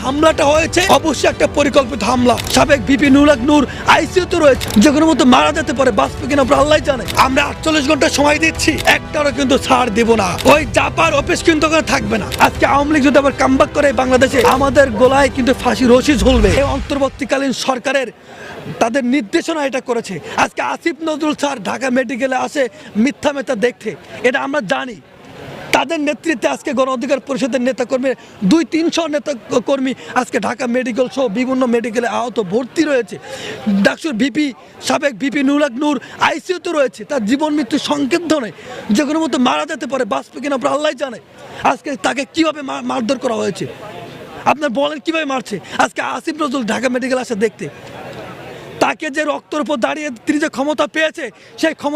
হামলাটা হয়েছে অবশ্যই একটা পরিকল্পিত হামলা। সাবেক ভিপি নুরুল হক নূর আইসিইউতে রয়েছে, যে কোনো মতো মারা যেতে পারে, বাঁচবে কিনা আল্লাহ জানে। আমরা 48 ঘন্টা সময় দিচ্ছি, একটারও কিন্তু ছাড় দেব না। ওই জাপার অফিস কিন্তু ওখানে থাকবে না। আজকে আওয়ামী লীগ যদি আবার কামব্যাক করে বাংলাদেশে, আমাদের গোলায় কিন্তু ফাঁসি রশি ঝুলবে। এই অন্তর্বর্তীকালীন সরকারের তাদের নির্দেশনা এটা করেছে। আজকে আসিফ নজরুল স্যার ঢাকা মেডিকেলে আসে মিথ্যা দেখতে, এটা আমরা জানি। তাদের নেতৃত্বে আজকে গণ অধিকার পরিষদের নেতাকর্মী 200-300 নেতা কর্মী আজকে ঢাকা মেডিকেল সহ বিভিন্ন মেডিকেলে আহত ভর্তি রয়েছে। ডাকসুর ভিপি সাবেক ভিপি নুরুল হক নূর আইসিইউতে রয়েছে, তার জীবন মৃত্যুর সংকেত ধরে, যে কোনো মতো মারা যেতে পারে, বাঁচবে কিনা আল্লাহ জানে। আজকে তাকে কিভাবে মারধর করা হয়েছে আপনার বলেন, কিভাবে মারছে? আজকে আসিফ নজরুল ঢাকা মেডিকেল আসে দেখতে, তাকে যে রক্তের উপর দাঁড়িয়ে তিনি যে ক্ষমতা পেয়েছে, সেই ক্ষমতা